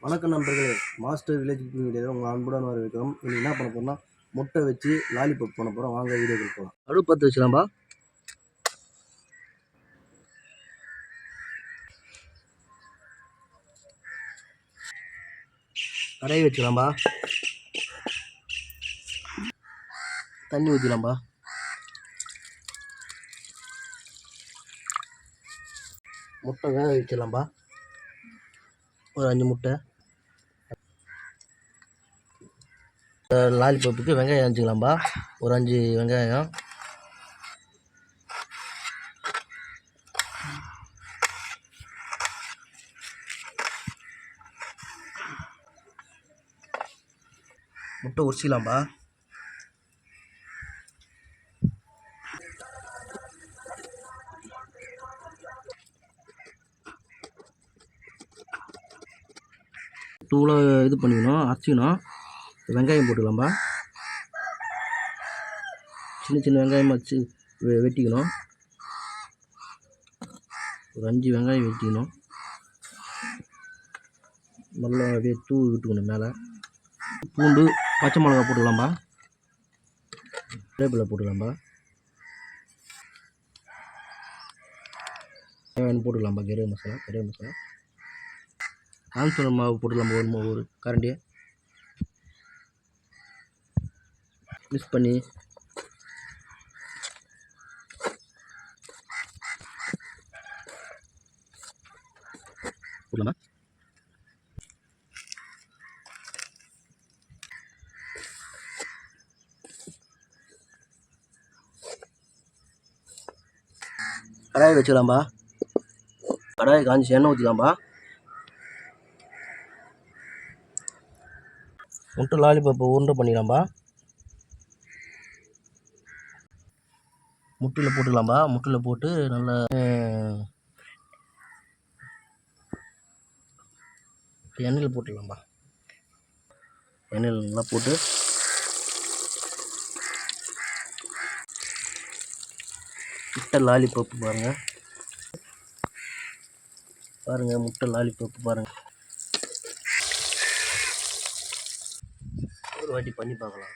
வணக்கம் நண்பர்களே, master village cooking வீடியோவில் உங்கள் அன்புடன் வரவேற்கிறோம். இன்னைக்கு என்ன பண்ண போகிறோம்னா முட்டை வச்சு லாலிபப் பண்ண போகிறோம். வாங்க வீடியோக்கு போகலாம். அடுப்பு பற்ற வச்சுலாம்பா. கடாய் வச்சுலாம்பா. தண்ணி ஊற்றிலாம்பா. முட்டை வேக வச்சிடலாம்பா. ஒரு 5 முட்டை. லாலிபப்புக்கு வெங்காயம் அரைச்சிக்கலாம்பா. ஒரு 5 வெங்காயம். முட்டை உரிச்சிக்கலாம்பா. தூளை இது பண்ணிக்கணும், அரைச்சிக்கணும். வெங்காயம் போட்டுக்கலாம்பா. சின்ன சின்ன வெங்காயம் வச்சு வெட்டிக்கணும். ஒரு 5 வெங்காயம் வெட்டிக்கணும். நல்லா அப்படியே தூவி விட்டுக்கணும் மேலே. பூண்டு, பச்சை மிளகா போட்டுக்கலாம்பா. வேப்பிலை போட்டுக்கலாம்பா. போட்டுக்கலாம்பா. கரம் மசாலா கான்ஃப்ளவர் மாவு போட்டுக்கலாம்பா. ஒரு கரண்டியை மிக்ஸ் பண்ணி போடலாமா. கடாயை வச்சுக்கலாம்பா. கடாயை காஞ்சி எண்ணெய் ஊற்றிக்கலாம்பா. முட்டை லாலிபப்பை உருண்டை பண்ணிக்கலாம்பா. முட்டையில் போட்டுக்கலாம்பா. முட்டையில் போட்டு நல்லா எண்ணெயில் போட்டுக்கலாம்பா. எண்ணெயில் நல்லா போட்டு முட்டை லாலிபப்பு பாருங்கள் முட்டை லாலிபப்பு பாருங்கள். ஒரு வாட்டி பண்ணி பார்க்கலாம்.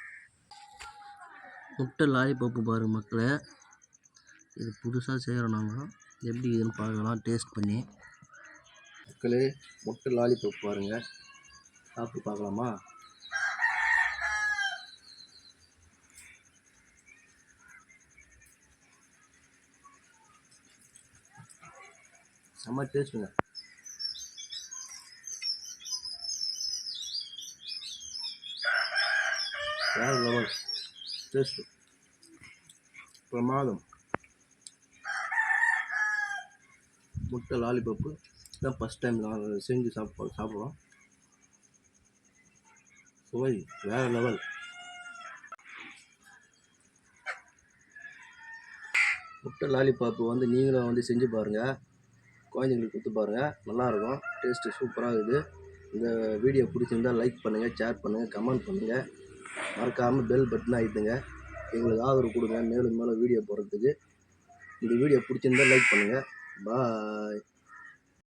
முட்டை லாலிபப்பு பாருங்கள் மக்களே, இது புதுசாக செய்கிறோம் நாங்கள். எப்படி இதுன்னு பார்க்கலாம் டேஸ்ட் பண்ணி. மக்களே முட்டை லாலிபப் பாருங்கள், சாப்பிட்டு பார்க்கலாமா. செம்ம டேஸ்ட்டுங்க. வேறு லெவல் டேஸ்ட்டு, பிரமாதம். முட்டை லாலிபப்பு தான் ஃபஸ்ட் டைம் நாங்கள் செஞ்சு சாப்பிட்றோம். சுவை வேறு லெவல். முட்டை லாலிபப்பு நீங்களும் செஞ்சு பாருங்கள். குழந்தைங்களுக்கு கொடுத்து பாருங்கள், நல்லாயிருக்கும். டேஸ்ட்டு சூப்பராக இருக்குது. இந்த வீடியோ பிடிச்சிருந்தால் லைக் பண்ணுங்கள், ஷேர் பண்ணுங்கள், கமெண்ட் பண்ணுங்கள். மறக்காமல் பெல் பட்டன் அழுத்துங்க. எங்களுக்கு ஆதரவு கொடுங்க மேலும் மேலும் வீடியோ போடுறதுக்கு. இந்த வீடியோ பிடிச்சிருந்தால் லைக் பண்ணுங்கள். பாய்.